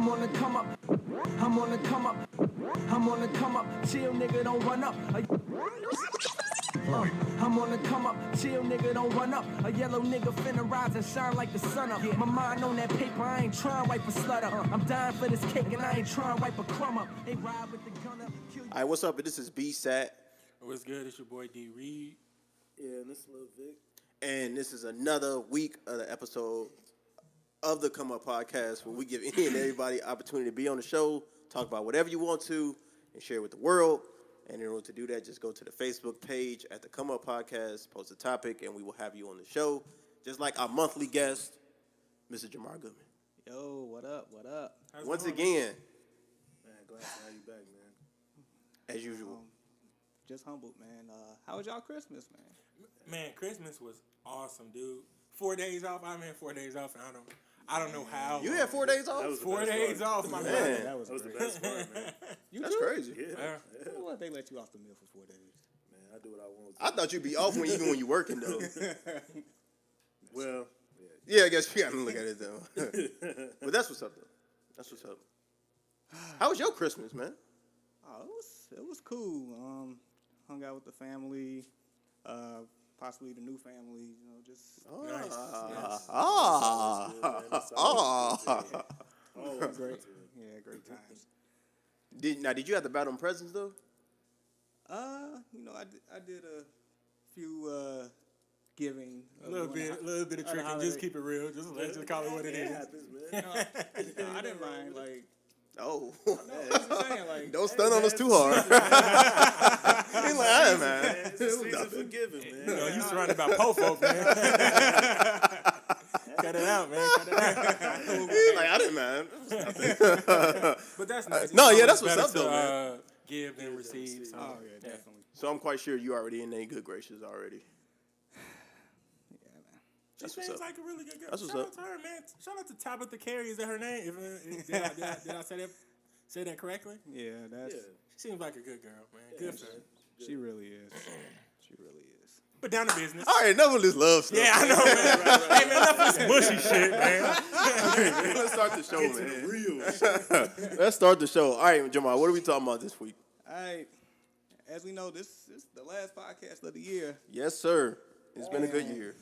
I'm on the come up. I'm on the come up. I'm on the come up. Chill, nigga, don't run up. I'm on the come up, chill nigga, don't run up. A yellow nigga finna rise and shine like the sun up. My mind on that paper, I ain't trying to wipe a slut up. I'm dying for this cake and I ain't trying to wipe a crumb up. They ride with the gun up, kill you. All right, what's up? This is B-Sat. What's good? It's your boy D Reed. Yeah, and this is Lil Vic. And this is another week of the episode of the Come Up Podcast where we give any and everybody opportunity to be on the show, talk about whatever you want to, and share with the world. And in order to do that, just go to the Facebook page at the Come Up Podcast, post a topic, and we will have you on the show. Just like our monthly guest, Mr. Jamar Goodman. Yo, what up? What up? Once again, Man, glad to have you back, man. as usual. Just humbled, man. How was y'all Christmas, man? Man, Christmas was awesome, dude. 4 days off. I'm in 4 days off, and I don't know how. You had 4 days That off? was the 4 best days part. off, my Man. man. That was That was the great. best part, man. That's crazy. Yeah. Well, they let you off the meal for 4 days. Man, I do what I want to. I thought you'd be off even when you're working, though. Well, Yeah, I guess you got to look at it, though. But that's what's up, though. That's what's up. How was your Christmas, man? Oh, it was cool. Hung out with the family, possibly the new family. You know, just Nice. always great. Yeah, great times. Did you have to battle them presents, though? You know, I did a few giving. A little bit of tricking. holiday. Just keep it real. Just call it what it is. happens, man. No, I didn't mind. Like, Oh. I'm just saying, like, Don't stun on us too hard. He's like, hey, man. It's a season for giving, You man. know, you surrounded by po folk, man. Cut it out, man. Cut it out. He's like, I didn't, man. But that's nice. No, It's yeah, that's always what's better up, to, though, man. Give than receive. So, oh yeah, definitely. So I'm quite sure you already in their good graces already. Yeah, man. She That's what's seems up. like a really good girl. That's what's Shout up. out to her, man. Shout out to Tabitha Carey. Is that her name? Did I say that correctly? Yeah, that's Yeah. She seems like a good girl, man. Good for her. she really is. She really is. But down to business. All right, enough of this love stuff. Yeah, I know, man. Hey, man, enough of this mushy shit, man. Let's start the show, Get to the man. real shit. Let's start the show. All right, Jamal, what are we talking about this week? All right. As we know, this is the last podcast of the year. Yes, sir. It's been a good year.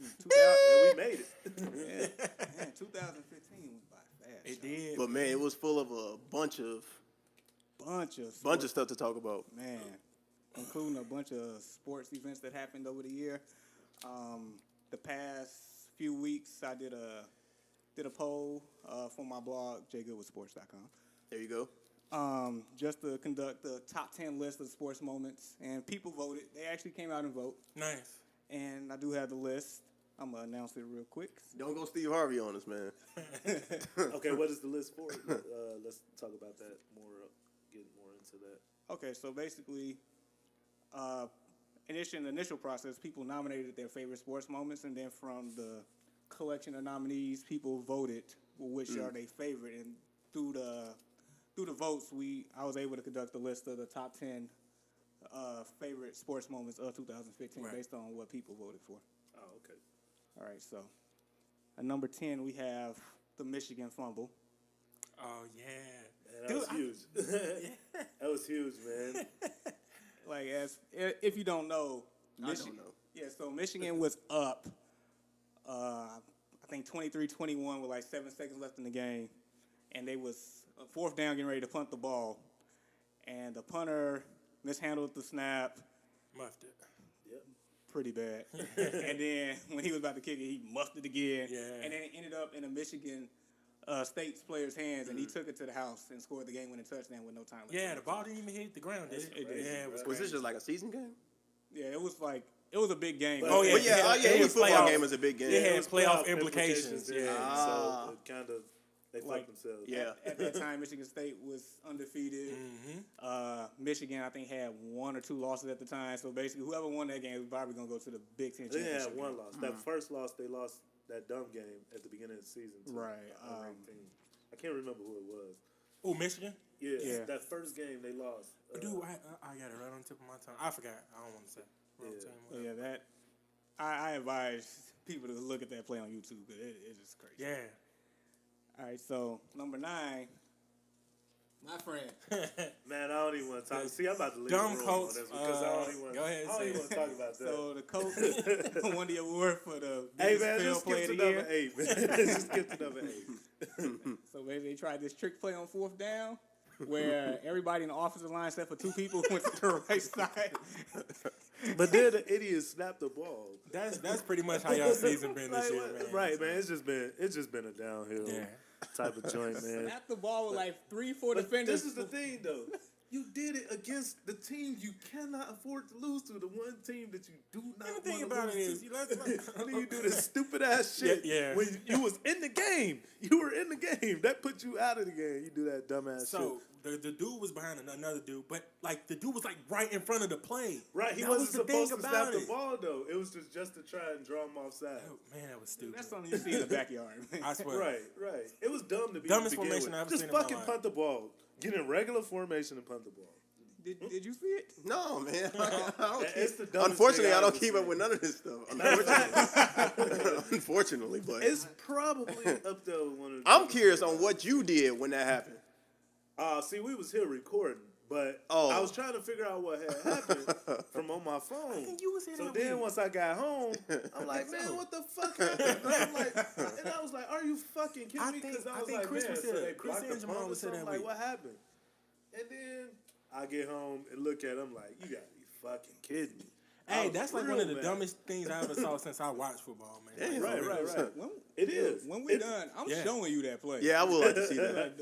2000, And we made it. yeah, man, 2015 went by fast. It did. But, man, it was full of a bunch of Bunch of stuff to talk about. man, including a bunch of sports events that happened over the year. The past few weeks, I did a poll for my blog, jgoodwithsports.com. There you go. Just to conduct the top 10 list of sports moments, and people voted. They actually came out and vote, Nice. and I do have the list. I'm gonna announce it real quick. Don't go Steve Harvey on us, man. Okay, what is the list for? Let's talk about that more. Get more into that. Okay, so basically, in the initial process, people nominated their favorite sports moments, and then from the collection of nominees, people voted which are their favorite, and through the votes, I was able to conduct a list of the top 10 favorite sports moments of 2015 Right. based on what people voted for. Oh, okay. All right, so at number 10, we have the Michigan fumble. Oh, yeah. Man, that Dude, was huge. That was huge, man. Like, if you don't know, I don't know. Yeah, so Michigan was up, I think 23-21 with like 7 seconds left in the game, and they was fourth down getting ready to punt the ball, and the punter mishandled the snap Muffed it. Yep. pretty bad, and then when he was about to kick it, he muffed it again, Yeah. and then it ended up in a Michigan State's player's hands, and he took it to the house and scored the game-winning touchdown with no time left. Yeah, the ball didn't even hit the ground, did it? It did. Yeah, it was Was this crazy. just like a season game? Yeah, it was a big game. Oh, yeah. Well, yeah, any had football playoff- game is a big game. It had It was playoff implications. there, Yeah. Ah. So it kind of they Like, fucked themselves. Yeah. At that time, Michigan State was undefeated. Michigan, I think, had 1 or 2 losses at the time. So basically, whoever won that game was probably going to go to the Big Ten They championship. had one loss. That first loss, they lost that dumb game at the beginning of the season. To Right, a ranked team. I can't remember who it was. Oh, Michigan? Yeah, Yeah. that first game they lost. Dude, I got it right on the tip of my tongue. I forgot. I don't want to say. Wrong Yeah. team, So whatever. yeah, I advise people to look at that play on YouTube because it's just crazy. Yeah. All right, so number 9, my friend. Man, I don't even want to talk. See, I'm about to leave Dumb the room Colts, on this because I don't even want. go ahead and I don't say even it. want to talk about that. So the Colts won the award for the Hey biggest man, fail just play skip of to the number year. 8, man. Just skip to number 8. So basically, they tried this trick play on 4th down, where everybody in the offensive line, except for 2 people, went to the right side. But then the idiot snapped the ball. That's pretty much how y'all season been this Like, year, man. right, man. It's just been a downhill Yeah. type of joint, man. Snap the ball with like 3-4 But defenders. this is the thing, though. You did it against the team you cannot afford to lose to. The one team that you do not The want thing to about it lose is, to. And then you do this stupid ass shit Yeah. when you was in the game. You were in the game. That put you out of the game. You do that dumbass shit. So the dude was behind another dude, but like the dude was like right in front of the play. Right, he That wasn't was the thing supposed to snap about the it. ball, though. It was just to try and draw him offside. Oh, man, that was stupid. That's something you see in the backyard. I swear. Right. It was dumb to be Dumbest to begin formation with. I've ever Just seen in my fucking life. punt the ball. Get in regular formation and punt the ball. Did you see it? No, man. I don't It's keep, the dumbest unfortunately, thing I I've don't ever keep seen. up with none of this stuff. Unfortunately, but It's probably up there with one of the I'm dumbest curious things. on what you did when that happened. See, we was here recording, but Oh. I was trying to figure out what had happened from on my phone. think you was here So that then week. once I got home, I'm like, man, what the fuck happened? And I was like, are you fucking kidding I me? think- Because I I was think like, Chris man, was so here. they Chris blocked and the Jamal punt or was here that something? Like, week. what happened? And then I get home and look at him like, you gotta be fucking kidding me. I Hey, was that's like real one of the mad. dumbest things I ever saw since I watched football, man. Damn. Like, Right. When, It is. When we're done, I'm Yeah. showing you that play. Yeah, I would like to see that.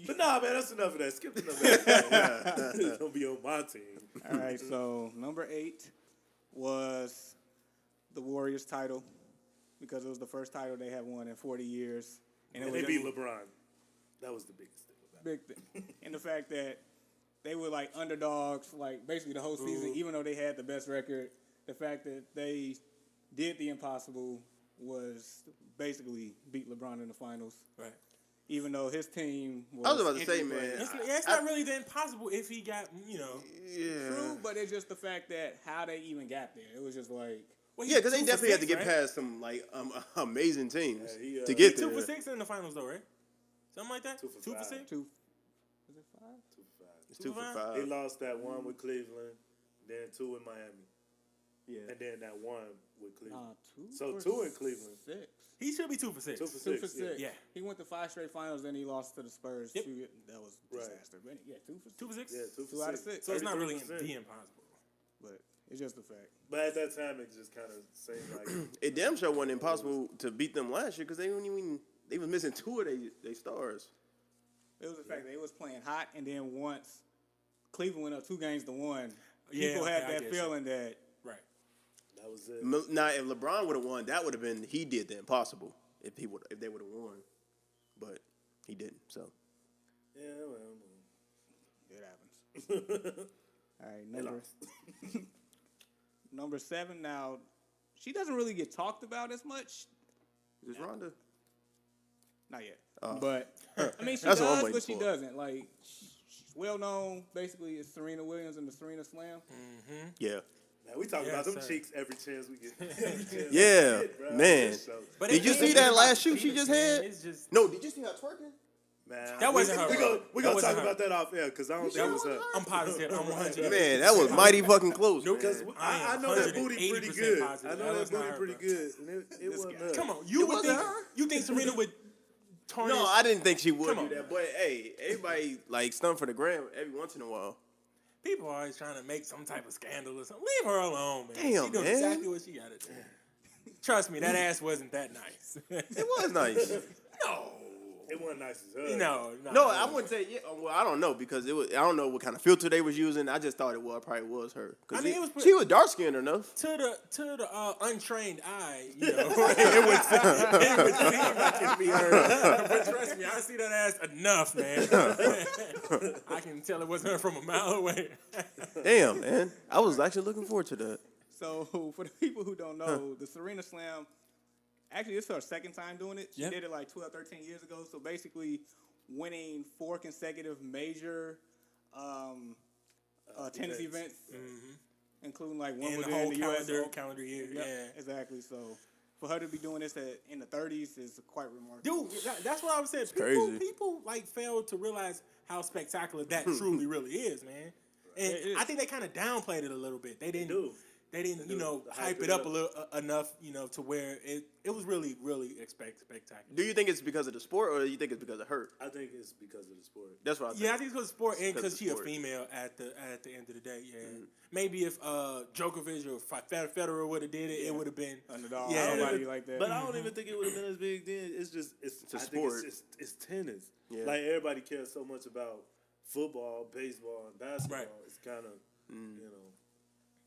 But nah, man, that's enough of that. Skip the number. Don't be on my team. All right, so number 8 was the Warriors title because it was the first title they had won in 40 years. And it they was beat LeBron. That was the biggest thing about it. big thing. And the fact that they were like underdogs, like basically the whole season, even though they had the best record. The fact that they did the impossible was basically beat LeBron in the finals. Right. Even though his team was I was about to say, injury-plagued. man. It's not really that impossible if he got, Yeah. True, but it's just the fact that how they even got there. It was just like, Well, Yeah, because they 2 for definitely had to 6, get right? past some like amazing teams Yeah, he, to get He 2 there. for 6 in the finals, though, right? Something like that. 2 for 2 for 5. 6. two. Was it 5? It's 2 for Five. 5. They lost that one with Cleveland, then 2 in Miami, Yeah. and then that one with Cleveland. 2. So for 2 in Cleveland. 6. He should be 2 for 6. 2 for 6. 2 for 6. Yeah. He went to 5 straight finals, then he lost to the Spurs. Yep. That was Right. disaster. But yeah, 2 for 6. 2 for 6. Yeah, 2 for 2 out of 6. 6. So it's not really 33%. the impossible. But it's just a fact. But at that time, it just kind of seemed like It damn sure wasn't impossible to beat them last year because they was missing 2 of their stars. It was the fact that they was playing hot, and then once Cleveland went up 2 games to 1, Yeah, people okay, had I that get you. feeling that Right. that was it. Now, if LeBron would have won, that would have been he did the impossible. If they would have won, but he didn't. So Yeah, well, it happens. All right, they number lost. number 7. Now, she doesn't really get talked about as much. is Ronda? Not yet. Oh. But I mean, she That's what I'm does, waiting but she for. doesn't. Like, she's well known. Basically, it's Serena Williams and the Serena Slam. Yeah. Now we talk Yes, about them sir. cheeks every chance we get. Every chance Yeah, we get, bro. man. So, But Did it you ain't see even that about last shoot the she penis, just man. had? It's just No, did you see her twerking? man, That wasn't her, We bro. gonna That talk wasn't her. about that off air because I don't think it was her. I'm positive. I'm 100. Man, that was mighty fucking close. Because man. I am know that booty pretty 180% good. positive. I That know that was not booty her, pretty bro. good, and it wasn't her. Come on, you would wasn't think her? you think Serena would tarnish? No, I didn't think she would Come do on. that. But hey, everybody like stunt for the gram every once in a while. People are always trying to make some type of scandal or something. Leave her alone, man. Damn, she doing man. exactly what she got to do. Trust me, that ass wasn't that nice. It was nice. no, It wasn't nice as her. no. No, I wouldn't say. Yeah, well, I don't know because it was. I don't know what kind of filter they was using. I just thought probably was her. 'Cause I mean, it was she was dark skinned enough. To the untrained eye, you know, it would seem like it'd be her. But trust me, I see that ass enough, man. I can tell it wasn't her from a mile away. Damn, man. I was actually looking forward to that. So, for the people who don't know, the Serena Slam, actually, it's her second time doing it. She Yep. did it like 12, 13 years ago. So, basically, winning 4 consecutive major tennis events, including like one In the within whole the U.S. calendar year, Yep, yeah. exactly. So, for her to be doing this in the 30s is quite remarkable. Dude, that's what I was saying. crazy. People like fail to realize how spectacular that truly really is, man. And I think they kind of downplayed it a little bit. They didn't. do. They didn't, you know, Hype hype it it up up. a little enough, you know, to where it was really, really spectacular. Do you think it's because of the sport, or do you think it's because of her? I think it's because of the sport. That's what I think. Yeah, I think it's because of sport and because of she a sport. female at the end of the day. Yeah, maybe if Djokovic or Federer would have did it, it would have been Underdog, Yeah, nobody like that. But I don't even think it would have been as big then. It's just a I think sport. it's tennis. Yeah. Like everybody cares so much about football, baseball, and basketball. Right. It's kind of you know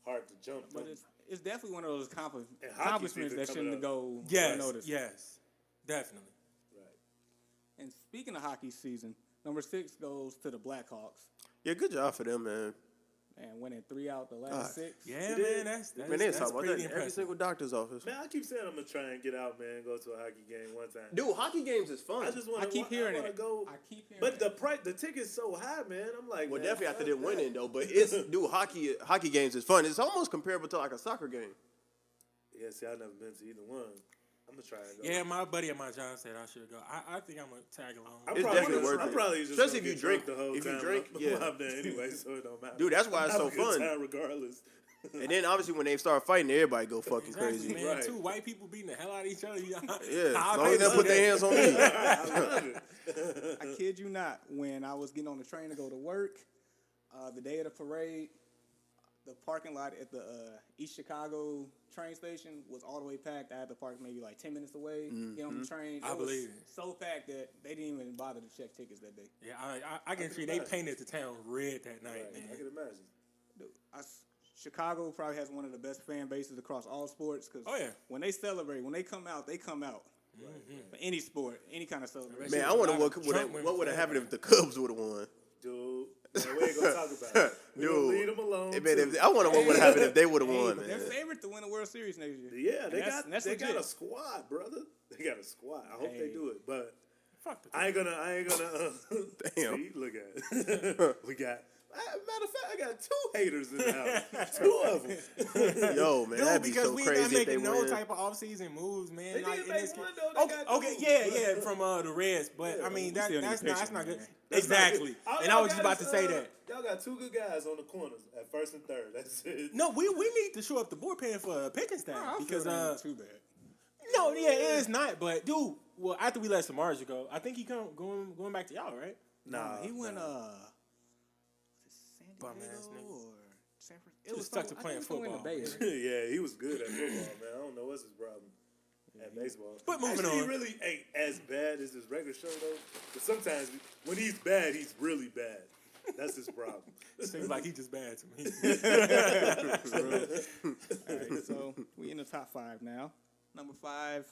hard to jump. But from. it's definitely one of those hockey accomplishments season that coming shouldn't up. go yes, unnoticed. yes, definitely. Right. And speaking of hockey season, number 6 goes to the Blackhawks. Yeah, good job for them, man. And winning 3 out the last 6. Yeah, did. man, that's Man, they that's talk about that pretty in every impressive. single doctor's office. Man, I keep saying I'm gonna try and get out, man. Go to a hockey game one time. Dude, hockey games is fun. I just want I keep hearing I wanna it. Go, I keep hearing but it. the price, the ticket's so high, man. I'm like, Well, man, definitely after fuck them that. winning though, but it's dude, hockey games is fun. It's almost comparable to like a soccer game. Yeah, see, I've never been to either one. I'm gonna try and go. Yeah, my buddy at my job said I should go. I think I'm gonna tag along. I'm It's probably definitely gonna- worth I'm it. probably just Especially gonna if you get drink. drunk the whole If you time drink, I'm, yeah. I'm there anyway, so it don't matter. Dude, that's why it's Have so a good fun. time regardless. And then obviously when they start fighting, everybody go fucking Exactly, crazy. man. Right. Two white people beating the hell out of each other. Yeah, I as long pay as they to put see their that. hands on me. I love it. I kid you not. When I was getting on the train to go to work, the day of the parade, the parking lot at the East Chicago train station was all the way packed. I had to park maybe like 10 minutes away, get on the train. I It was believe it. so packed that they didn't even bother to check tickets that day. Yeah, I can see they painted the town red that night, Right, I man. can imagine. Dude, Chicago probably has one of the best fan bases across all sports because Oh, yeah. when they celebrate, when they come out, they come out. For any sport, any kind of celebration. Man, I wonder what would have happened if the Cubs would have won. Dude, man, we ain't gonna talk about it. We gonna Dude, leave them alone. Hey, man, too. I wonder what would have happened if they would have Hey, won, but man. they're favorite to win the World Series next year. Yeah, And they that's got legit. a squad, brother. They got a squad. I hope they Hey. do it, but Fuck the I ain't gonna. Damn. See, look at it. We got. Matter of fact, I got 2 haters in the house. 2 of them. Yo, man, Dude, that'd be because so we crazy not if they making no win. type of off-season moves, man. They like, did in make this one, game. though. They got Okay, two. yeah, from the Reds, but I mean still need that's pitching, not good. man. Exactly, and I was just about to say that. Y'all got 2 good guys on the corners at first and third. That's it. No, we need to show up the bullpen for a pitching staff I feel because that ain't too bad. no, yeah, it's not. But dude, well, after we let Samardzija go, I think he going back to y'all, right? Nah, he went was it San Bum Diego ass nigga. or San Francisco? Just stuck to playing football, Bay Area. Yeah, he was good at football, man. I don't know what's his problem at baseball. But moving Actually, on. he really ain't as bad as his regular show though. But sometimes when he's bad, he's really bad. That's his problem. Seems like he just bad to me. All right, so we in the top 5 now. Number 5,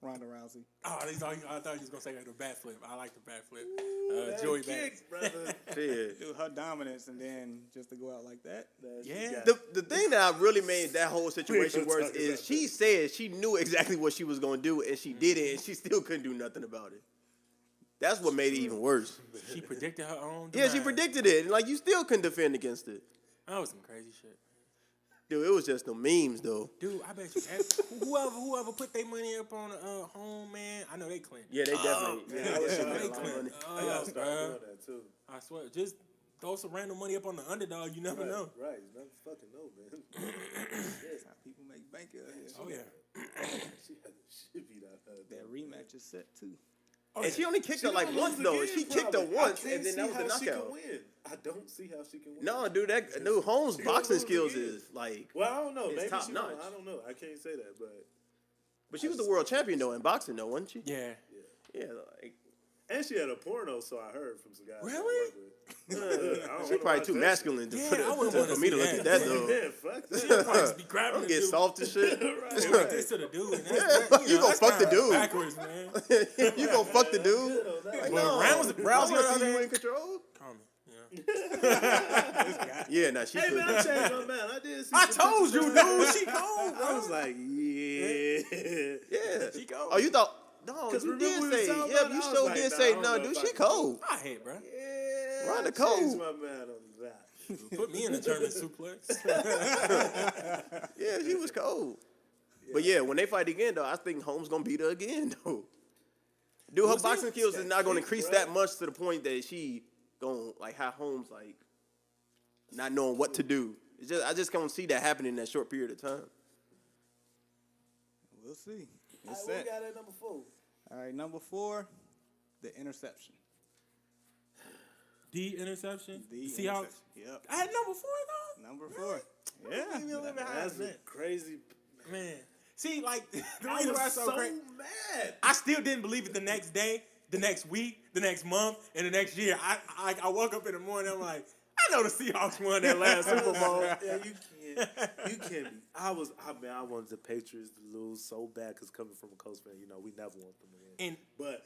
Ronda Rousey. Oh, I thought he was gonna say the bat flip. I like the bat flip. That Joey kicks, Bat. brother. Shit. Dude, her dominance, and then just to go out like that. Yeah. The thing that I really made that whole situation gonna worse talk is about she said she knew exactly what she was going to do, and she did it, and she still couldn't do nothing about it. That's what made it even worse. She predicted her own. Yeah, she demise. predicted it, and like you still couldn't defend against it. That was some crazy shit. Dude, it was just no memes though. Dude, I bet you whoever put their money up on home, man, I know they cleaned. Yeah, they definitely. man, yeah, I they wish I spent had a lot of money. I gotta start doing that too. I swear, just throw some random money up on the underdog. You never know. Right, you never fucking know, man. That's how people make bank out here. Oh yeah. She had the shit beat out of her. That rematch is set too. And she only kicked her like don't once lose though. again, She kicked her probably. once, I can't and then see that was the how she can knockout. win. I don't see how she can win. No, dude, Holmes' gonna boxing lose skills again. is like. Well, I don't know. It's Maybe top she notch. won. I don't know. I can't say that, But she was the world champion though in boxing though, wasn't she? Yeah. Yeah, like and she had a porno, so I heard from some guys. I Really? work with. I don't she wanna probably watch too that masculine to, Yeah, put I it, wouldn't to, wanna for me to see look at that. that though. shit. Yeah, fuck that. She'll probably just be grabbing Don't the get dude. soft and shit. They like this to the dude. And that's, You gonna that's fuck the kinda dude. Backwards, man. You gonna fuck the dude? Like, But no, Rousey- I Rousey wanna on see the you other in control. Call me. Yeah. Yeah, nah, she Hey could. man, I changed my mind. I did see. I some told you, pictures of her. dude. She cold, bro. I was like, yeah. Yeah. She cold. Oh, you thought? No, 'Cause you remember did we was say. talking Yeah, about it? you I was sure like, did nah, say I don't no, know dude. if I She can- cold. I hit, bro. Yeah, Rhonda I Cole. changed my mind on that. Put me in a German suplex. Yeah, she was cold. But yeah, when they fight again, though, I think Holmes gonna beat her again, though. Dude, her boxing skills is not gonna increase that much to the point that she gonna like have Holmes like not knowing what to do. It's just I just don't see that happening in that short period of time. We'll see. All It's right, set. we got at number 4. All right, number 4, the interception. The interception. The Seahawks. interception. Yep. I had number 4 though. Number 4. Yeah. Even a little bit higher That's than a that. crazy. Man. See, like the I reason why was it's so so crazy. mad. I still didn't believe it the next day, the next week, the next month, and the next year. I woke up in the morning. I'm like, I know the Seahawks won that last Super Bowl. Yeah, you can't be. I wanted the Patriots to lose so bad because coming from a Colts fan, we never want them to win. And But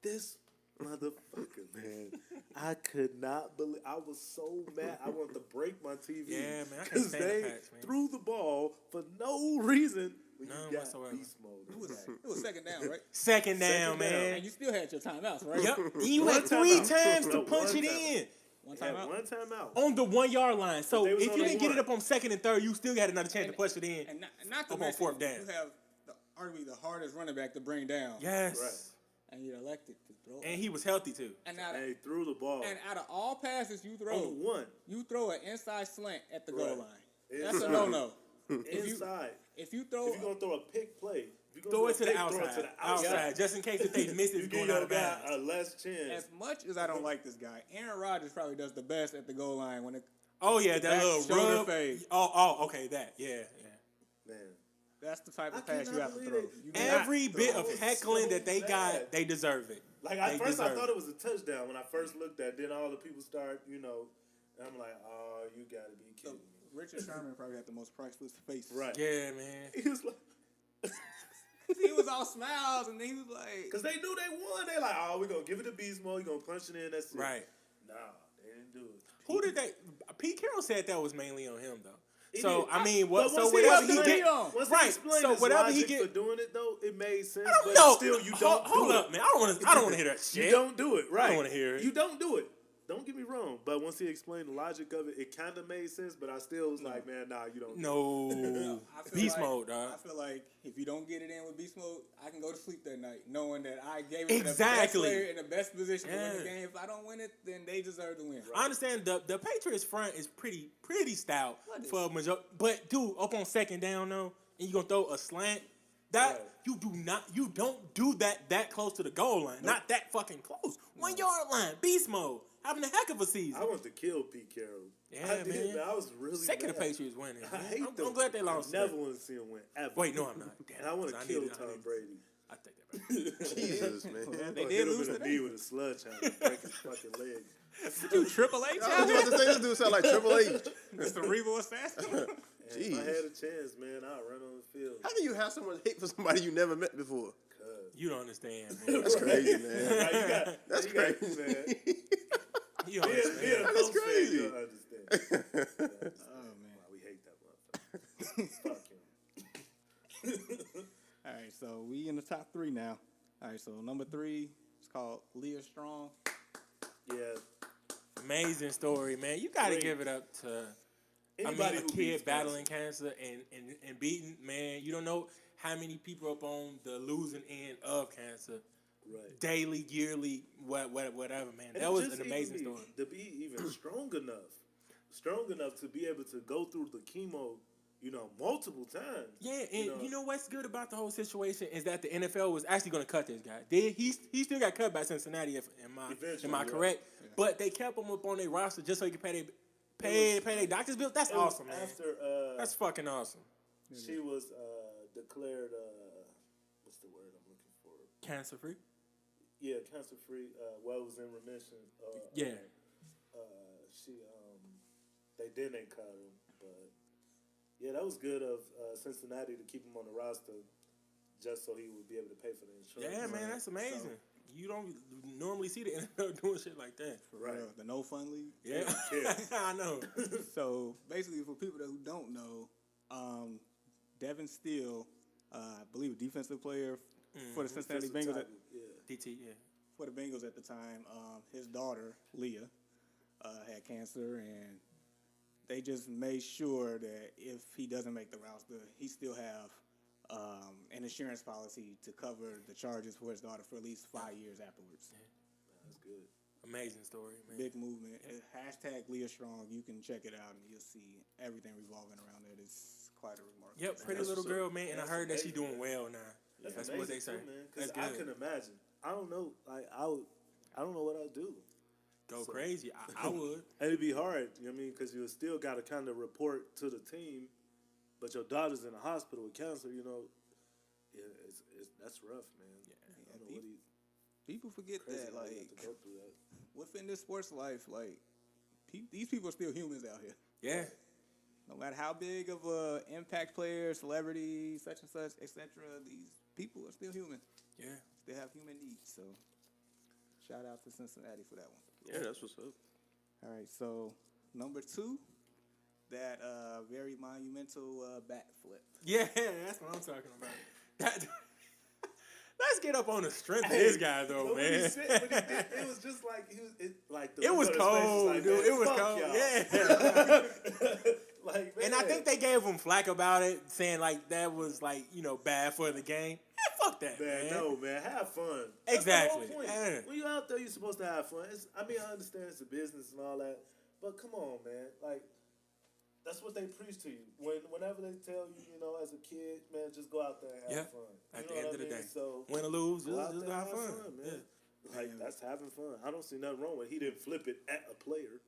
this motherfucker, man, I could not believe. I was so mad. I wanted to break my TV. Yeah, man, I can't because stand the they Pats, man. threw the ball for no reason. When None you got whatsoever. beast mode. It was second down, right? second down, Second down. man. And you still had your timeouts, right? Yep. You One had 3 timeout. times to No, punch one it timeout. in One Had timeout. one timeout. on the 1 yard line. So They was if on you the didn't get it one. up on second and third, you still got another chance to push it in. And not to Up on mention, fourth down. you have arguably the hardest running back to bring down. Yes. Right. And you're elected to throw. And he was healthy too. And And he threw the ball out of all passes you throw, on the one. you throw an inside slant at the goal Right. line. That's Inside. a no-no. Inside. If you throw, If you're gonna throw a pick play, if you're Throw gonna it to throw the a pick, throw it outside. to the outside. Just in case if they miss You it give going your out of guy bounds. a less chance. as much as I don't like this guy, Aaron Rodgers probably does the best at the goal line when it. Oh yeah, that back little shoulder rub. fade. Oh, okay, that. Yeah. Man, That's the type I of pass you cannot have to believe throw. it. You do not Every bit throw of it heckling so that they bad. got, they deserve it. like at They first I deserve thought it. it was a touchdown when I first looked at it. Then all the people start, and I'm like, oh, you gotta be So, kidding me. Richard Sherman probably had the most priceless face. Right. Yeah, man. He was like, He was all smiles, and then he was like, because they knew they won. They like, oh, we're gonna give it to Beast Mode. You're gonna punch it in. That's it. Right. Nah, they didn't do it. Who did they? Pete Carroll said that was mainly on him though. He So did. I mean, what? But So once whatever he explained- get, Once right. he explained So his whatever he logic get, for doing it though, it made sense. I But don't know. still, you don't hold do up, it. man. I don't want to hear that shit. You don't do it, right? wanna hear it. You don't do it. Don't get me wrong, but once he explained the logic of it, it kind of made sense. But I still was like, man, nah, you don't. No. I feel Beast like- mode, dog. I feel like if you don't get it in with beast mode, I can go to sleep that night knowing that I gave it to the best Exactly. player in the best position to win the Yeah. game. If I don't win it, then they deserve to win. I understand the Patriots front is pretty stout What is- for a majority. But dude, up on second down though, and you gonna throw a slant. That Right. you don't do that close to the goal line. Not that fucking close. 1 yard line, beast mode. Having a heck of a season. I want to kill Pete Carroll. Yeah, I did, man. I was really Sick of the mad. Patriots winning. I man. hate I'm them. glad they lost. I never today. want to see him win ever. Wait, no, I'm not. Damn, And I want to 'cause kill need it. Tom Brady. I take that back. Jesus, man. They Or did hit him lose in the today. knee with a sledgehammer, break his fucking leg. You Triple H I out was here? about to say this dude sound like Triple H. The cerebral assassin? And if I Jeez. had a chance, man, I'd run on the field. How can you have so much hate for somebody you never met before? You don't understand, man. That's crazy, man. Right, you got, That's you got- crazy. man. You don't Being understand. a Colts fan, crazy. you don't understand. Oh, man. Why we hate that motherfucker. Fuck him. All right, so we in the top 3 now. All right, so number 3 is called Leah Strong. Yeah. Amazing story, man. You got to Great. give it up to Anybody a who kid beats battling cancer and beating, man. You don't know how many people up on the losing end of cancer, Right. daily, yearly, whatever, man. And That was just an even amazing be- story. To be even strong enough to be able to go through the chemo, multiple times. Yeah, and you know what's good about the whole situation is that the NFL was actually going to cut this guy. He still got cut by Cincinnati, am I Eventually, yeah. correct? But they kept him up on their roster just so he could pay their doctor's bill. That's It was awesome, man. After That's fucking awesome. she was declared, what's the word I'm looking for? Cancer free. Yeah, cancer free. Well, it was in remission. Yeah. She they cut him, but yeah, that was good of Cincinnati to keep him on the roster, just so he would be able to pay for the insurance. Yeah, man, that's amazing. You don't normally see the NFL doing shit like that. Right. The No Fun League. Yeah, Yeah. I know. So basically, for people who don't know, Devin Steele, I believe a defensive player for the Cincinnati Defensive Bengals. tackle, yeah. DT, yeah. For the Bengals at the time, his daughter Leah had cancer, and they just made sure that if he doesn't make the roster, he still have an insurance policy to cover the charges for his daughter for at least 5 years afterwards. That's good. Amazing story, man. Big movement. Hashtag Leah Strong. You can check it out and you'll see everything revolving around it. It's quite a remarkable. Yep, pretty That's little what's girl, up. man, and I That's heard that she amazing. doing well now. That's what they say. Because That's I good. can imagine. I don't know. Like I don't know what I'd do. Go crazy. I would. And it'd be hard. You know what I mean? Because you still got to kind of report to the team, but your daughter's in the hospital with cancer. You know, yeah, it's that's rough, man. I don't know what People forget crazy that, how you like, have to go through that. within this sports life, like, these people are still humans out here. Yeah. No matter how big of a impact player, celebrity, such and such, etc., these people are still human. Yeah. They have human needs. So, shout out to Cincinnati for that one. Yeah, that's what's up. All right, so number 2, that very monumental bat flip. Yeah, that's what I'm talking about. Let's get up on the strength of this guy, though, But when he man. said- when he did, it was just like like the It was look on his face cold, like, dude. man, It was fuck cold. y'all. Yeah. Like, And I man. think they gave him flack about it, saying like that was like, bad for the game. Fuck that, Man, man. no, man. Have fun. That's Exactly. The whole point. Yeah. When you're out there, you're supposed to have fun. I understand it's a business and all that, but come on, man. Like, that's what they preach to you. Whenever they tell you, as a kid, man, just go out there and have Yeah. fun. At You the know end what of the I mean? day. So Win or lose, go out just there and have fun. man. Yeah. Like, that's having fun. I don't see nothing wrong with it. He didn't flip it at a player.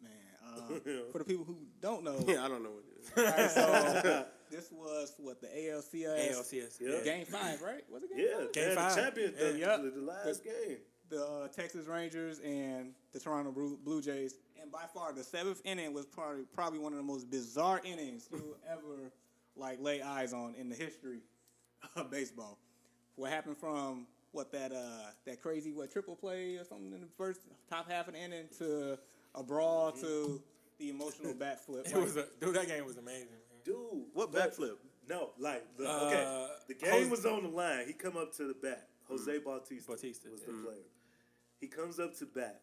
Man, for the people who don't know, Yeah, I don't know what it is. all right, so this was the ALCS ALCS. Yeah. Game 5, right? Was it Game Yeah, 5? Game man, five. the champion, Yeah. the last game. The Texas Rangers and the Toronto Blue Jays, and by far the 7th inning was probably one of the most bizarre innings you'll ever lay eyes on in the history of baseball. What happened from that crazy triple play or something in the first top half of the inning to a brawl to the emotional bat flip. Dude, that game was amazing. Man. Dude. What but- backflip? No, the game was on the line. He come up to the bat. Jose Bautista, Bautista, was the player. He comes up to bat,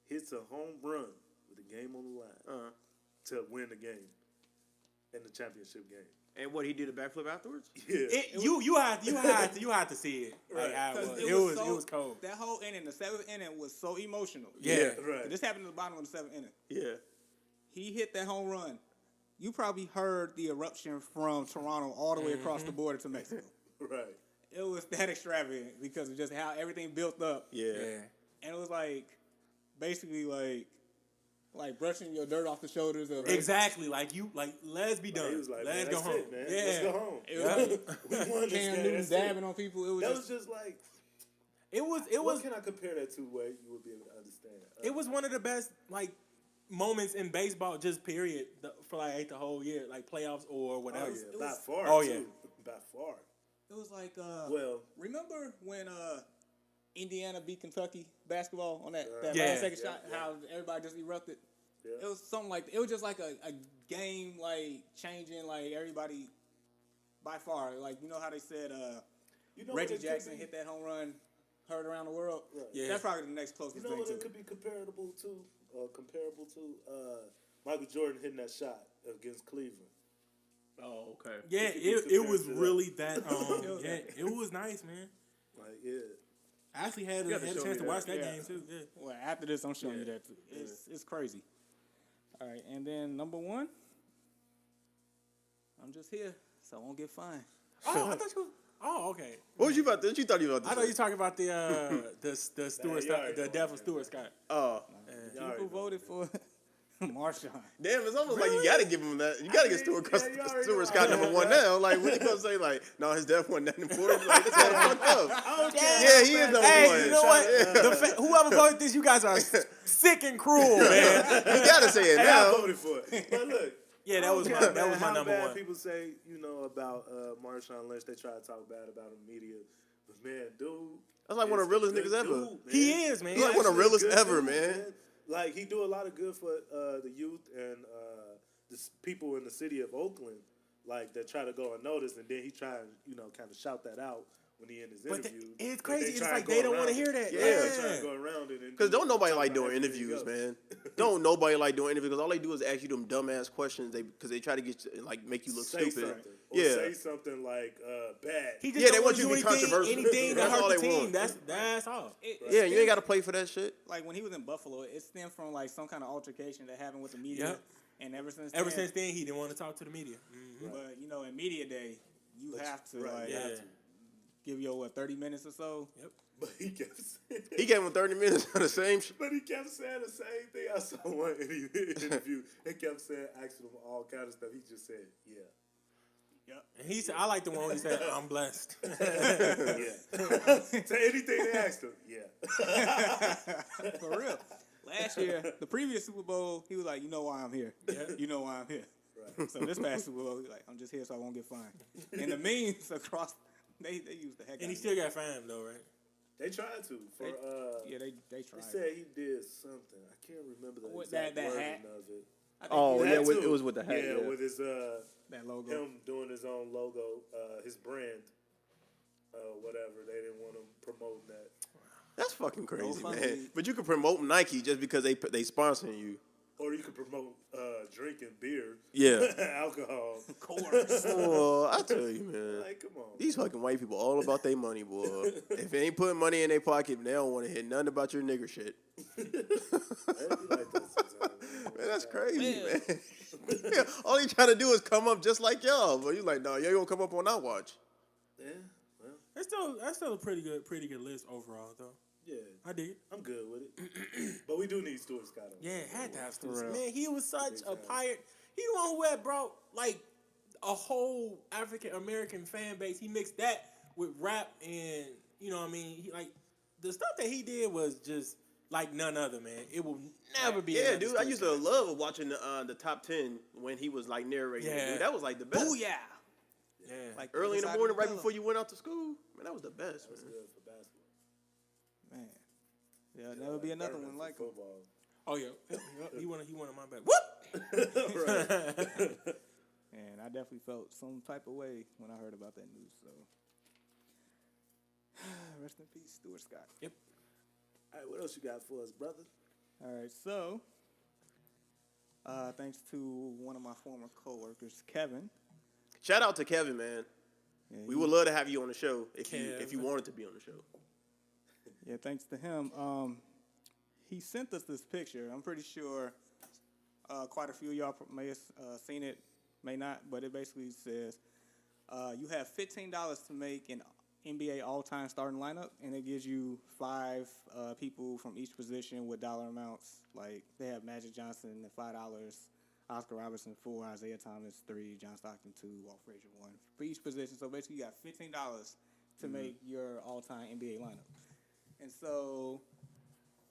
hits a home run with the game on the line to win the game in the championship game. And what, he did a backflip afterwards? Yeah. You had to see it. Like, I was. It was cold. That whole inning, the 7th inning, was so emotional. Yeah. Right. This happened at the bottom of the 7th inning. Yeah. He hit that home run. You probably heard the eruption from Toronto all the way across the border to Mexico. Right. It was that extravagant because of just how everything built up. Yeah. And it was basically brushing your dirt off the shoulders of Exactly. Let's be done. He was like, Let's man, go that's home. it, man. Yeah. Let's go home. It was We won this Cam game. Newton That's dabbing it. on people. It was That just, was just like, It was what can I compare that to where you would be able to understand? it was one of the best moments in baseball, just period, for the whole year, playoffs or whatever. Oh, yeah, by far, Oh, too. yeah. By far. it was like Well, remember when Indiana beat Kentucky basketball on that Yeah. last second Yeah, shot? yeah. How everybody just erupted. yeah. It was something it was just like a game changing everybody by far. You know how they said You know Reggie what it could Jackson be? hit that home run, heard around the world. Right. Yeah. That's probably the next You closest know thing what to it it. could be comparable to? Michael Jordan hitting that shot against Cleveland. Oh, okay. Yeah, It could be it compared was to that. really that. Yeah, it was nice, man. Like, yeah. I actually had You a have to show chance me to watch that. that Yeah. game too. Yeah. Well, after this, I'm showing you that too. It's crazy. All right, and then number 1, I'm just here, so I won't get fined. Oh, I thought you. Oh, okay. What was you about this? You thought you were about I this? thought you talking about the Stuart you already the know. death of Stuart Scott. Oh. People voted for Marshawn. Damn, it's almost like you gotta give him that. You gotta get Stuart, you already Stuart know. Scott number 1 now. What you gonna say? No, his death wasn't that important. This kind of fucked up. Yeah, he is number 1. Hey, you know what? Whoever voted this, you guys are sick and cruel, man. You gotta say it I now. voted for it. But look. Yeah, that was I don't my care, man, how number bad 1. people say, about Marshawn Lynch. They try to talk bad about him in the media. But, man, dude. That's like one of the realest is a niggas good ever. dude, man. He is, man. He's like one of the Actually a realest good ever, dude, man. He do a lot of good for the youth and the people in the city of Oakland. That try to go unnoticed, and then he try and kind of shout that out when he in his But interview. it's But crazy. they It's try like go they don't around want to it. hear that. Yeah. They try Yeah. to go around it. Because don't nobody talk like about doing everything interviews, else. man. Don't nobody like doing interviews because all they do is ask you them dumbass questions. Because they try to get you, make you look Say stupid. something. or Yeah. say something like bad. He just Yeah, don't they wanna want you do to be anything, controversial. anything to That's all hurt the they team. want. That's all. Yeah, you ain't got to play for that shit. Like when he was in Buffalo, it stemmed from like some kind of altercation that happened with the media. Yep. And ever since Then, he didn't want to talk to the media. But you know, in media day, you have to right, like you Yeah. have to. give your 30 minutes or so. Yep. But he kept saying. He gave him 30 minutes of the same shit. But he kept saying the same thing. I saw one interview. He kept saying, asking him all kind of stuff. He just said, "Yeah, And he said, I like the one where he said, I'm blessed. yeah." Say anything they asked him. Yeah. For real. Last year, the previous Super Bowl, he was like, "You know why I'm here. You know why I'm here." Right. So this past Super Bowl, he's like, "I'm just here so I won't get fined." And the memes across, they used the heck out And he of still it. got fined, though, right? They tried to for. Yeah, they They tried. said he did something. I can't remember the What, exact that wording hat? of it. I think Oh, he- yeah, That with- too. it was with the hat, Yeah, yeah. with his that logo. him doing his own logo, his brand, whatever. They didn't want him promoting that. That's fucking crazy, funny. man. But you can promote Nike just because they sponsoring you. Or you could promote drinking beer, Yeah. alcohol. Well, I tell you, man. Like, come on. These fucking white people all about their money, boy. If they ain't putting money in their pocket, they don't want to hear nothing about your nigger shit. They be like that sometimes, Man, that's crazy, man. All he trying to do is come up just like y'all, but you like, no, you ain't gonna come up on our watch. Yeah, well, That's still a pretty good list overall, though. yeah. I dig it. I'm good with it. But we do need Stuart Scott on. Yeah, had to have Stuart. real. Man, he was such a time. pirate. He the one who had brought like a whole African American fan base. He mixed that with rap, and you know what I mean. He, like the stuff that he did was just like none other, man. It will never be. Yeah, another dude, I Stuart used Scott. to love watching the top 10 when he was like narrating. Yeah. Dude, that was like the best. Booyah! Yeah, Like Early in the inside morning, right pillow. before you went out to school, man, that was the best, That's man. good for basketball. Man, there'll never be another one like him. football. Oh yeah, he wanted my back. Whoop! And I definitely felt some type of way when I heard about that news. So, rest in peace, Stuart Scott. Yep. All right, what else you got for us, brother? All right, so thanks to one of my former coworkers, Kevin. Shout out to Kevin, man. Yeah, We would love to have you on the show if you Kevin. wanted to be on the show. Yeah, thanks to him. He sent us this picture. I'm pretty sure quite a few of y'all may have seen it, may not, but it basically says you have $15 to make an NBA all-time starting lineup, and it gives you 5 people from each position with dollar amounts. Like they have Magic Johnson at $5, Oscar Robertson 4, Isaiah Thomas 3, John Stockton 2, Walt Frazier 1 for each position. So basically, you got $15 to make your all-time NBA lineup. And so,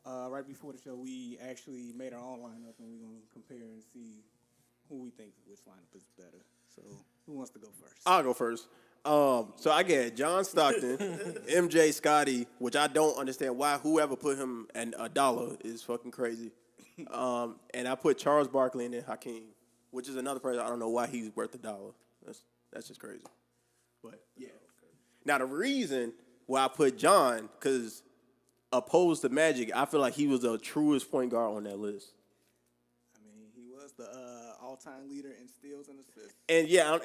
right before the show, we actually made our own lineup, and we're gonna compare and see who we think which lineup is better. So, who wants to go first? I'll go first. So I get John Stockton, MJ, Scotty, which I don't understand why whoever put him at $1 is fucking crazy. And I put Charles Barkley and then Hakeem, which is another person I don't know why he's worth $1. That's just crazy. But yeah. Now the reason why I put John, because opposed to Magic, I feel like he was the truest point guard on that list. I mean, he was the all-time leader in steals and assists. And yeah,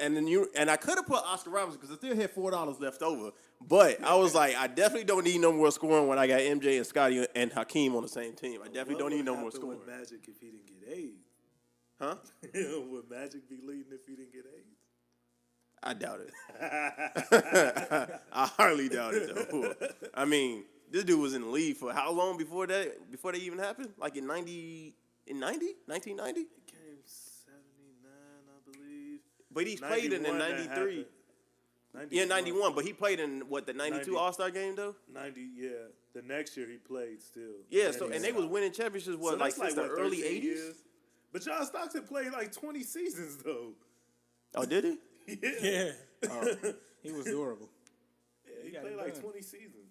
and I could have put Oscar Robertson because I still had $4 left over. But I was like, I definitely don't need no more scoring when I got MJ and Scotty and Hakeem on the same team. I definitely don't need no more scoring. With Magic if he didn't get AIDS? Huh? Would Magic be leading if he didn't get AIDS? I doubt it. I hardly doubt it though. I mean, this dude was in the league for how long before that even happened? Like in 1990? He came 79, I believe. But he's played in the 91 that 93. happened. Yeah, 91. But he played in what, the 92 90. All-Star game though? 90, yeah. The next year he played still. Yeah, And so he and they was stopped. winning championships So like that's since the what, early 13 '80s. years? But John Stockton played like 20 seasons though. Oh, did he? Yeah. He was durable. Yeah, he got played it like done. 20 seasons.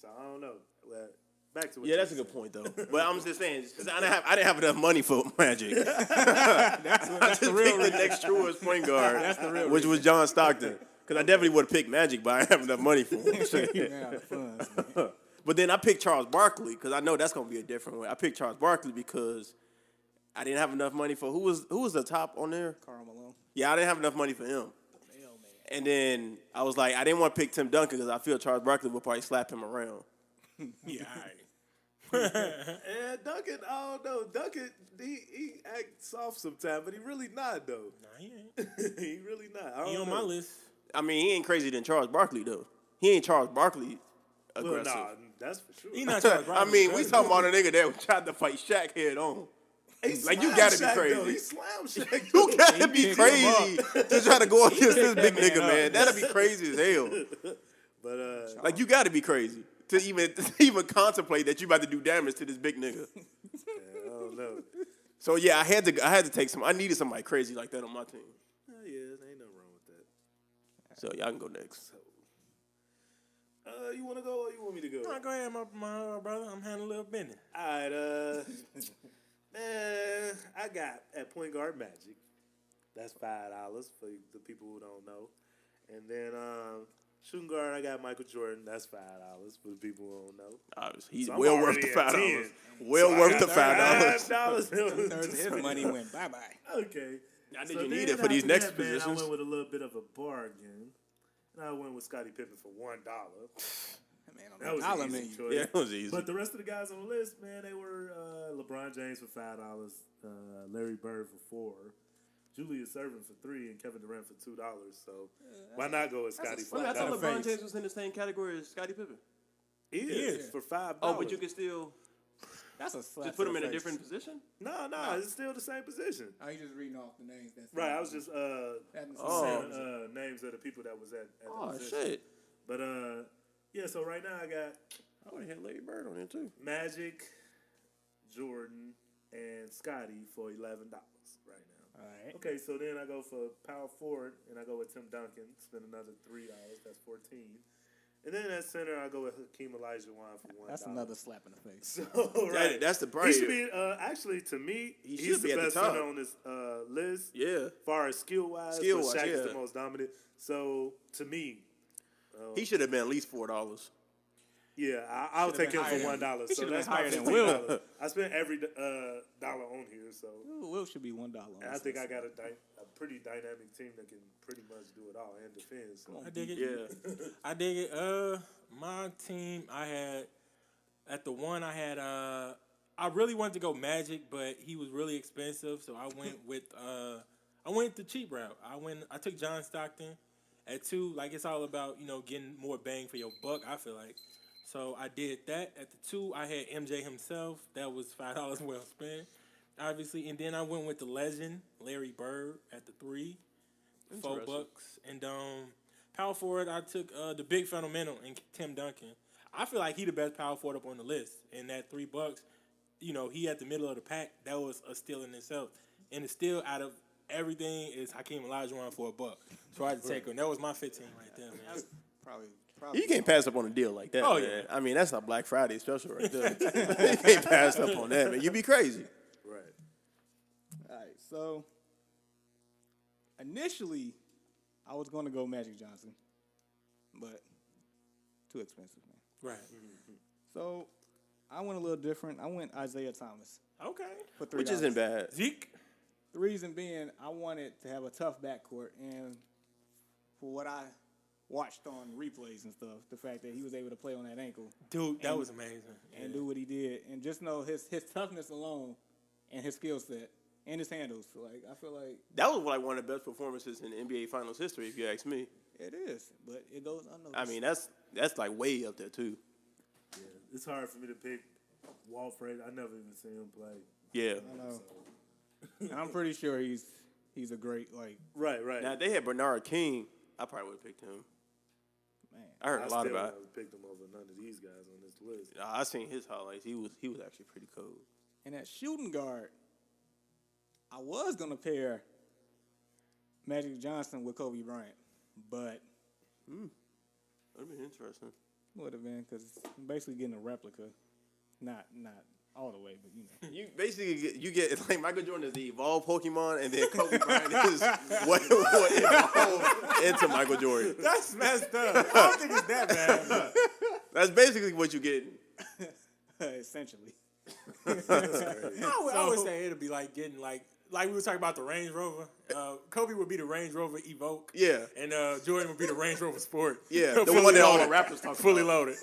So I don't know. Well, back to what Yeah, you that's a said. good point though. But I'm just saying, 'cause I didn't have enough money for Magic. That's the real Picked the next truest point guard, That's the real which was John Stockton. Because I definitely would have picked Magic, but I didn't have enough money for him. He ran out of funds, man. But then I picked Charles Barkley because I know that's gonna be a different way. I picked Charles Barkley because I didn't have enough money for who was the top on there? Karl Malone. Yeah, I didn't have enough money for him. And then I was like, I didn't want to pick Tim Duncan because I feel Charles Barkley would probably slap him around. Yeah, all right. And Duncan, I don't know. Duncan, he acts soft sometimes, but he really not though. Nah, he ain't. He really not. I don't He on know. my list. I mean, he ain't crazier than Charles Barkley though. He ain't Charles Barkley Well, aggressive. nah, that's for sure. He not Charles I Barkley. mean, we talking about a nigga that tried to fight Shaq head on. He Like, you slammed gotta be Shaq, crazy. though. He slammed Shaq. You gotta be picked him crazy to try to go against this big man nigga, up. man. That'd be crazy as hell. But Like, you gotta be crazy to even contemplate that you about to do damage to this big nigga. I don't know. So yeah, I had to take some. I needed somebody crazy like that on my team. Yeah, there ain't nothing wrong with that. So y'all can go next. You want to go or you want me to go? Nah, go ahead, my brother. I'm handling a little business. All right, man, I got at point guard Magic. That's $5 for the people who don't know. And then shooting guard, I got Michael Jordan. That's $5 for the people who don't know. Obviously, he's So I'm well worth already the at $5. 10. Well worth the $5. Thirds of his money went bye-bye. Okay. I think So you need then it for these after next that, man, positions. I went with a little bit of a bargain. And I went with Scottie Pippen for $1. Man, on That was dollar an easy menu. choice. Yeah, it was easy. But the rest of the guys on the list, man, they were LeBron James for $5, Larry Bird for $4, Julius Erving for $3, and Kevin Durant for $2. So why not go with Scottie for I thought $5? LeBron James was in the same category as Scottie Pippen. He is is. for $5. Oh, but you can still That's a slap. just put to him the in a face. different position. No, it's still the same position. Oh, you just reading off the names. That's Right, I was just Oh. saying names of the people that was at the Oh position. shit! But yeah, so right now I got I would have had Larry Bird on there too. Magic, Jordan, and Scotty for $11 right now. All right. Okay, so then I go for power forward, and I go with Tim Duncan. Spend another $3. That's 14. And then at center, I go with Hakeem Olajuwon for $1. That's another slap in the face. So right, That's the he price. should be actually to me. He He's should be the at the best top. center on this list. Yeah, As far as skill wise, Skill-wise, Shaq is yeah. the most dominant. So to me, he should have been at least $4. yeah, I'll take him been for higher than- $1. he So should've that's been my higher than $15. I spent every dollar on here, so Will should be $1. and I think I got a pretty dynamic team that can pretty much do it all and defend. So. I dig it. Yeah, I dig it. My team, I had at the one, I had I really wanted to go Magic, but he was really expensive, so I went with I went the cheap route. I took John Stockton at 2. Like, it's all about getting more bang for your buck. I feel like. So I did that. At the 2, I had MJ himself. That was $5 well spent, obviously. And then I went with the legend, Larry Bird, at the 3, $4. And power forward, I took the big fundamental and Tim Duncan. I feel like he the best power forward up on the list. And that $3, he at the middle of the pack. That was a steal in itself. And the steal out of everything is Hakeem Olajuwon for $1. So I had to take him. That was my 15 right there, man. Probably. you can't pass up on a deal like that. Oh, man. yeah. I mean that's not Black Friday special right there. You can't pass up on that, man. You be crazy. Right. All right. So initially, I was going to go Magic Johnson, but too expensive, man. Right. So I went a little different. I went Isaiah Thomas Okay. for $3. Which isn't bad. Zeke. The reason being, I wanted to have a tough backcourt, and for what I watched on replays and stuff, the fact that he was able to play on that ankle Dude, that was amazing. and do what he did, and just know his toughness alone and his skill set and his handles. So, like, I feel like That was like one of the best performances in NBA Finals history, if you ask me. it is, but it goes unnoticed. I mean that's like way up there too. Yeah, it's hard for me to pick Walt Frazier. I never even seen him play. Yeah. I know. And I'm pretty sure he's a great, like, Right. Now if they had Bernard King, I probably would have picked him. man. I heard a lot still about. haven't picked him over none of these guys on this list. I seen his highlights. He was actually pretty cool. And at shooting guard, I was gonna pair Magic Johnson with Kobe Bryant, but That'd be interesting. would have been because I'm basically getting a replica, not all the way, but You basically get like Michael Jordan is the evolved Pokemon, and then Kobe Bryant is what evolved into Michael Jordan. That's messed up. I don't think it's that bad. That's basically what you get. essentially. I would say it'll be like getting like we were talking about the Range Rover. Kobe would be the Range Rover Evoque. Yeah. And Jordan would be the Range Rover Sport. Yeah, the Fully one that all the loaded. rappers talk Fully about. loaded.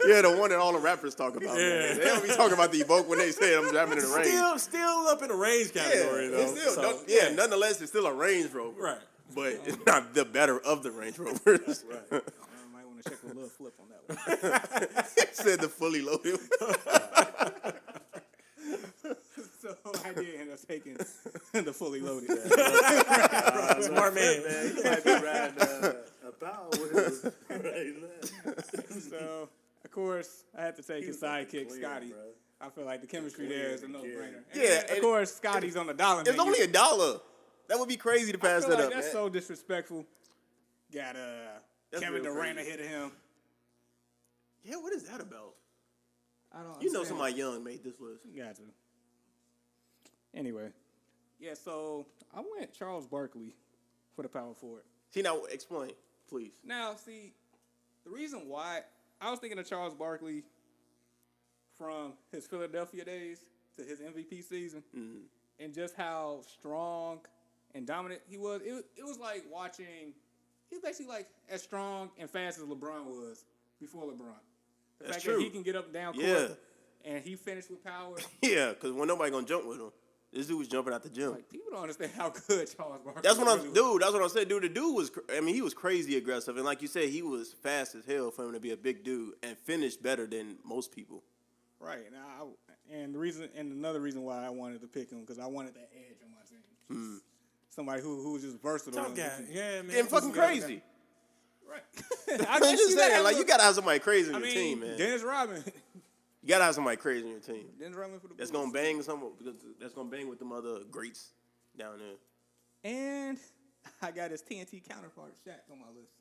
Yeah, the one that all the rappers talk about. Man. They don't be talking about the Evoque when they say I'm driving in the range. Still up in the range category though. it's still, So, nonetheless, it's still a Range Rover. Right. But it's not the better of the Range Rovers. I might want to check a little flip on that one. He said the fully loaded. So I did end up taking the fully loaded. Smart man. Man, you might be riding a power wheel right now. So of course I had to take his sidekick, clean, Scotty. bro. I feel like the chemistry there is a no-brainer. Yeah, Of and course Scotty's on the dollar It's menu. only $1. That would be crazy to I pass feel that like up, that's man. so disrespectful. Got That's Kevin real Durant crazy. ahead of him. Yeah, what is that about? I don't. You know understand. somebody young made this list. Got to. Anyway, yeah. So I went Charles Barkley for the power forward. See, now explain, please. Now, see, the reason why I was thinking of Charles Barkley from his Philadelphia days to his MVP season, and just how strong and dominant he was. It was like watching. He was basically like as strong and fast as LeBron was before LeBron. The That's fact true. that he can get up and down court, Yeah. and he finished with power. Yeah, because when nobody gonna jump with him, this dude was jumping out the gym. Like people don't understand how good Charles Barkley. That's what really was. That's what I'm saying, dude. The dude was, he was crazy aggressive, and like you said, he was fast as hell for him to be a big dude and finished better than most people. Right. And another reason why I wanted to pick him because I wanted that edge on my team. Somebody who was just versatile. Tough guy. Yeah, man. Getting fucking crazy. Right. I'm just saying, like, you gotta have somebody crazy on your team, man. Dennis Rodman. You gotta have somebody crazy on your team. Dennis Rodman for the That's Bulls. gonna bang that's gonna bang with them other greats down there. And I got his TNT counterpart, Shaq, on my list.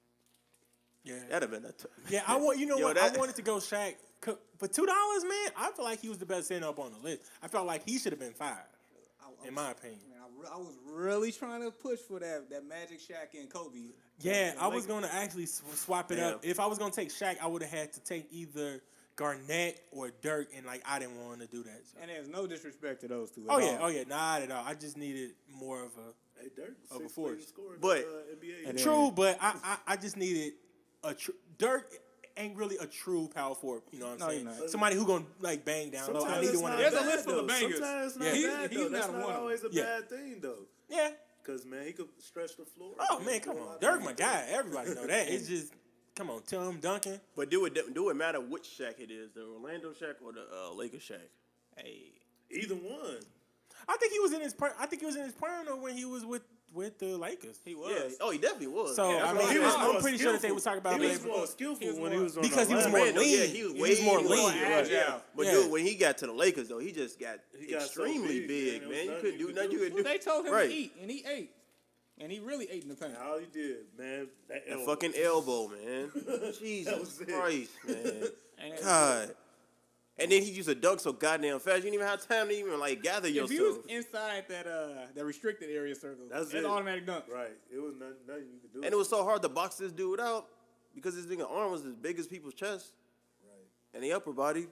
Yeah. That'd have been Yeah, I want. You know Yo, what? that- I wanted to go Shaq for $2, man. I feel like he was the best center up on the list. I felt like he should have been 5, in my opinion. Man, I was really trying to push for that Magic, Shaq, and Kobe. Yeah, And I was Lakers. going to actually swap it up. If I was going to take Shaq, I would have had to take either Garnett or Dirk, and like I didn't want to do that. So. And there's no disrespect to those two. Oh yeah, not at all. I just needed more of a Hey, Dirk, Of a 6th force. leading scorer in But- the NBA. And true, but I just needed a Dirk ain't really a true power forward. You know what I'm No, saying? he's not. Somebody who gonna like bang down low. I Sometimes needed it's one of not them. There's a bad, list full of though. bangers. Sometimes it's not Yeah. bad, He's though. That's not not one of always a Yeah. bad thing, though. Yeah. Because, man, he could stretch the floor. Oh man, come on, Dirk, my guy. Everybody know that. It's just come on, Tim Duncan. But do it matter which Shaq it is, the Orlando Shaq or the Lakers Shaq? Hey, Either one. I think he was in his prime though when he was with the Lakers. he was. Yeah. Oh, he definitely was. So Yeah, I that's mean, why He was I'm more pretty sure that they skillful. were talking about He was maybe- more skillful was when he more- was on because he was more Orlando, lean. yeah, he was He way was more more lean. agile. Yeah. But Yeah. dude, when he got to the Lakers though, he just got He got so extremely big, big, man. man. There You was couldn't do nothing nothing you you could could do. They told him Right. to eat, and he ate. And he really ate in the paint. And all he did, man, that That elbow. fucking elbow, man. was Jesus it. Christ, man. And God. And then he used to dunk so goddamn fast. You didn't even have time to even like gather if yourself. you was inside that restricted area circle, That's it's it. automatic dunk. Right. It was nothing you could do. And it was so hard to box this dude out because his nigga arm was as big as people's chest. Right. And the upper body.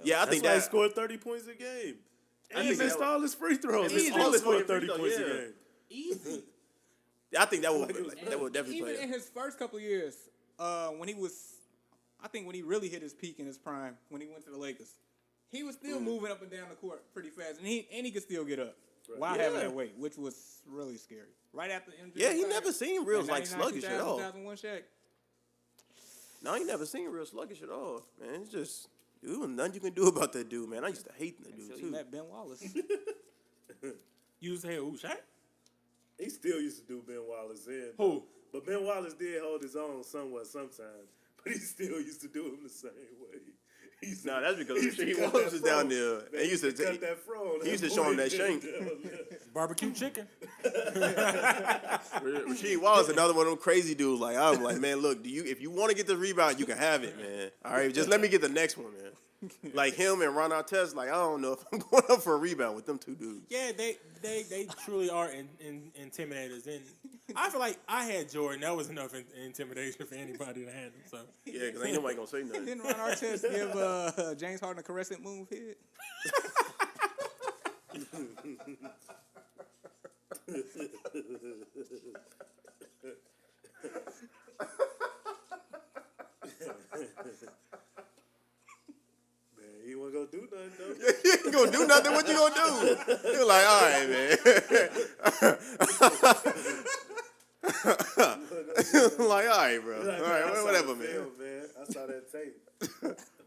Yeah, I That's think why he that scored 30 points a game. And he think missed that- all his free throws. He He missed all still his scored free 30 throws, points yeah. a game. Easy. I think that would Like it was that would definitely Even play. in his first couple of years, when he was, I think when he really hit his peak in his prime, when he went to the Lakers, he was still moving up and down the court pretty fast, and he could still get up while Yeah. having that weight, which was really scary. Right after MJ. Yeah, he retired, never seemed real in like 99, sluggish at 2000, all. 2001 Shaq. No, he never seemed real sluggish at all. Man, it's just dude, was nothing you can do about that dude, man. I used to hate that dude Until he too. met Ben Wallace. You say who Shaq? He still used to do Ben Wallace in. Who? But Ben Wallace did hold his own somewhat sometimes. But he still used to do him the same way. He used to- Nah, that's because he used to he cut Wallace that was down fro. there, Man, and he used to cut that fro. he used to show him that shank. Barbecue chicken. Rasheed Wallace, another one of them crazy dudes. Like I'm like, man, look, if you want to get the rebound, you can have it, man. All right, just let me get the next one, man. Like him and Ron Artest, like I don't know if I'm going up for a rebound with them two dudes. Yeah, they truly are intimidators, and I feel like I had Jordan. That was enough intimidation for anybody to handle. So Yeah, because ain't nobody gonna say nothing. Didn't Ron Artest give James Harden a crescent moon hit? Man, he wasn't gonna do nothing though. You ain't gonna do nothing. What you gonna do? You're like, all right, man. Like, all right, bro. All Like, right, I saw whatever, the man. film, man. I saw that tape.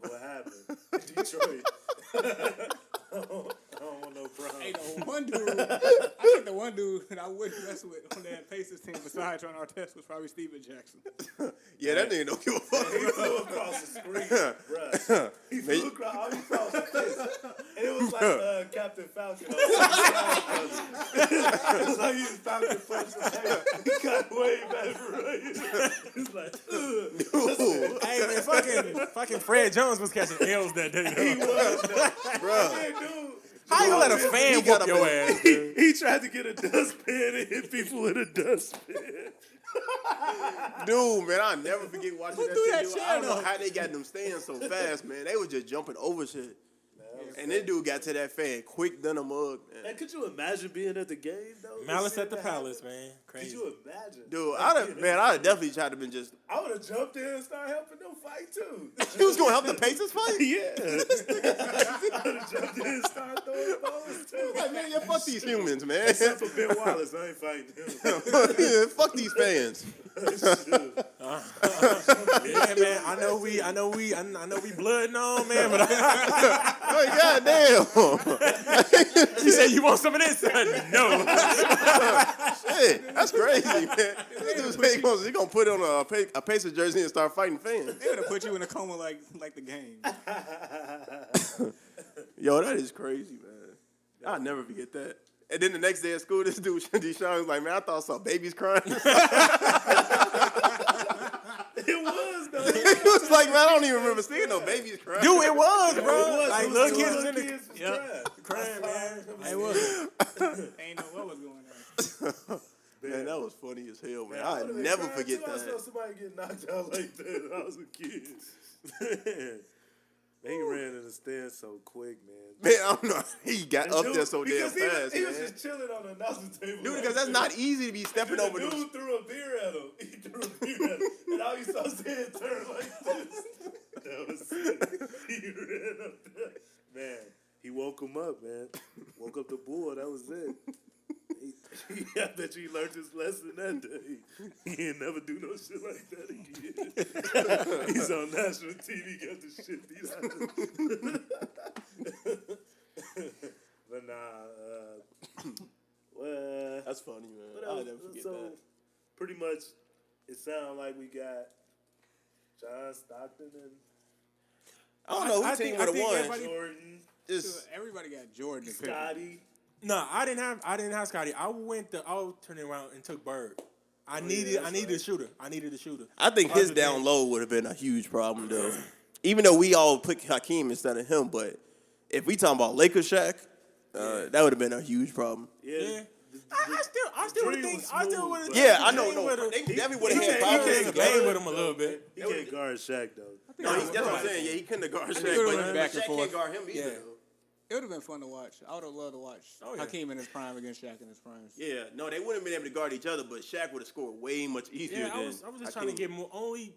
What happened? Detroit. I don't want no problem. Hey, the one dude, I think the one dude that I wouldn't mess with on that Pacers team besides Ron Artest was probably Steven Jackson. Yeah, that nigga don't give a fuck. He flew across the screen, bruh. He flew across all he saw was the fist. And it was like Captain Falcon. It was like he was Falcon punch. He got way better, right? He's like, hey man, fucking Fred Jones was catching L's that day. he was, Bro. hey, dude. How you let a fan got whoop up your in- ass? Dude? He tried to get a dustpan and hit people with a dustpan. Dude, man, I'll never forget watching that threw shit. that Dude. chair, I don't know though? how they got them stands so fast, man. They was just jumping over shit. And this dude got to that fan quick than a mug, man. Man, could you imagine being at the game though? Malice Seeing at the that Palace, happen? man. Could Crazy. you imagine? Dude, I'd definitely tried to been just. I would have jumped in and started helping them fight too. You was gonna help the Pacers fight? Yeah. I would have jumped in and started throwing bones too. Like, man, yeah, fuck these humans, man. Except for Ben Wallace, I ain't fighting him. Yeah, fuck these fans. Yeah, man. I know we blooding on, man. But Like, goddamn. she said, "You want some of this?" No. Shit, that's crazy, man. This dude's he gonna put on a Pacers jersey and start fighting fans. They would have put you in a coma like the game. Yo, that is crazy, man. I'll never forget that. And then the next day at school, this dude, Deshaun, was like, man, I thought I saw babies crying. It was though. He was like, man, I don't even remember seeing no babies crying. Dude, it was, bro. It was. Like It was little two kids little in the kids was yeah, crying. crying, man. It was. Ain't know what was going on. Man, that was funny as hell, man. I I'll would've been never crying, forget too. I saw that. somebody get knocked out like that when I was a kid. They ran in the stands so quick, man. Man, I don't know. He got up there so damn because fast, he was man. just chilling on the announcer table. Dude, because that's not easy to be stepping over the them. dude threw a beer at him. He threw a beer at him. And all you saw was his head turn like this. That was sick. He ran up there. Man, he woke him up, man. Woke up the bull. That was it. I bet you he learned his lesson that day. He ain't never do no shit like that again. He's on national TV, got the shit beat out of him. But nah, well, That's funny, man. what I'll else? never forget So, that. pretty much, it sounds like we got John Stockton and I don't know who I team think would have won. everybody- Jordan, Just, Everybody got Jordan and Pippen. Scotty. No, I didn't have Scotty. I went the alternate route and took Bird. I needed a shooter. I needed a shooter. I think his Other than- down low would have been a huge problem, though. Even though we all picked Hakeem instead of him, but if we talking about Lakers Shaq, that would have been a huge problem. Yeah. I still would dream think. was I still smooth, would have. but- Yeah, I know. No, they definitely would have had He problems. came to bang with him a little bit. He can't guard Shaq though. No, that's what I'm saying. Yeah, he couldn't have guarded think it Shaq, would've but went back and Shaq forth. can't guard him either. Yeah. though. It would have been fun to watch. I would have loved to watch Oh, yeah. Hakeem in his prime against Shaq in his prime. Yeah, no, they wouldn't have been able to guard each other, but Shaq would have scored way much easier Yeah, than I was just trying to Hakeem. get more. Only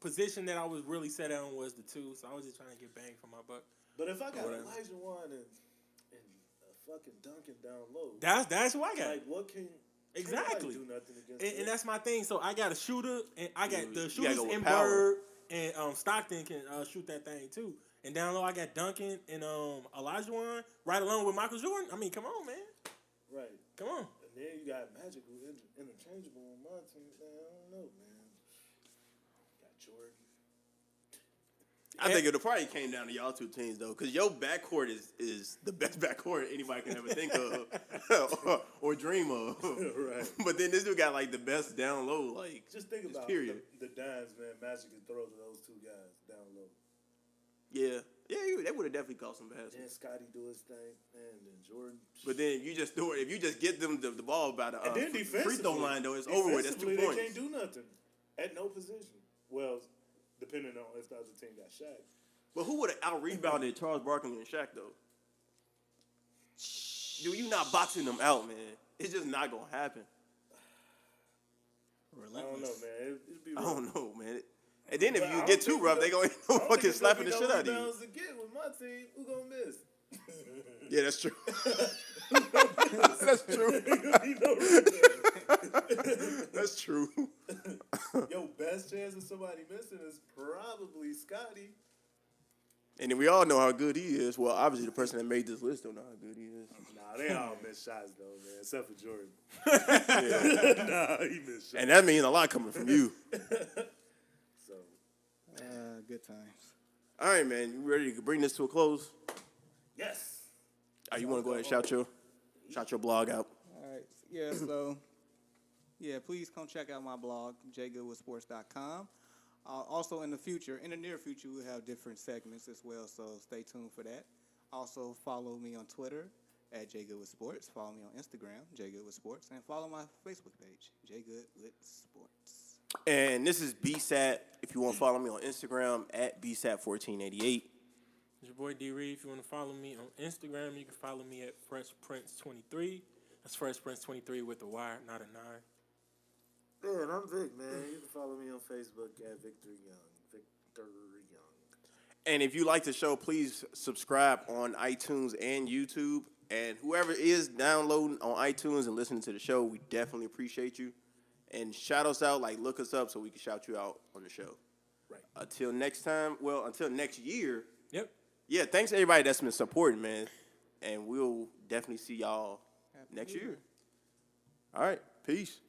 position that I was really set on was the two, so I was just trying to get bang for my buck. But if I got Whatever. Elijah Wan and a fucking Duncan down low, That's who I got. like what can Exactly. can't nobody do nothing against And that's my thing. So I got a shooter, and I got the you gotta shooters go with in power. Bird, and Stockton can shoot that thing too. And down low, I got Duncan and Olajuwon, right along with Michael Jordan. I mean, come on, man, right. come on. And then you got Magic who's interchangeable on my team. Man, I don't know, man. Got Jordan. I think it probably came down to y'all two teams though, because your backcourt is the best backcourt anybody can ever think of or dream of. Right. But then this dude got like the best down low, like Just think just about period. the dimes, man. Magic can throw to those two guys down low. Yeah, Yeah, they would have definitely caught some baskets. Then Scotty do his thing, and then Jordan. But then you just do it. If you just get them the ball by the And then free defensively, throw line, though, it's over with. That's 2 defensively, points. They can't do nothing at no position. Well, depending on if the other team got Shaq. But who would have out rebounded Charles Barkley and Shaq though? Dude, you not boxing them out, man. It's just not gonna happen. I don't know, man. It'd be I rough. don't know, man. And then if But I you don't get too think rough, they gonna end up fucking There's slapping the gonna shit be out of you. rebounds again with my team. Who gonna miss? Yeah, that's true. That's true. That's true. Your best chance of somebody missing is probably Scotty. And then we all know how good he is. Well, obviously the person that made this list don't know how good he is. Nah, they all miss shots though, man. Except for Jordan. Nah, he missed shots. And that means a lot coming from you. So Good times. All right, man. You ready to bring this to a close? yes. You want to go ahead and shout your blog out? All right. Yeah, so, please come check out my blog, jgoodwithsports.com. Also, in the near future, we'll have different segments as well, so stay tuned for that. Also, follow me on Twitter at jgoodwithsports. Follow me on Instagram, jgoodwithsports, and follow my Facebook page, jgoodwithsports. And this is BSAT. If you want to follow me on Instagram, at BSAT1488. It's your boy D Reed. If you want to follow me on Instagram, you can follow me at Fresh Prince 23. That's Fresh Prince 23 with a Y, not a 9. Yeah, and I'm Vic, man. You can follow me on Facebook at Victor Young. Victor Young. And if you like the show, please subscribe on iTunes and YouTube. And whoever is downloading on iTunes and listening to the show, we definitely appreciate you. And shout us out, look us up so we can shout you out on the show. Right. Until next time, until next year. Yep. Yeah, thanks to everybody that's been supporting, man. And we'll definitely see y'all next year. All right, peace.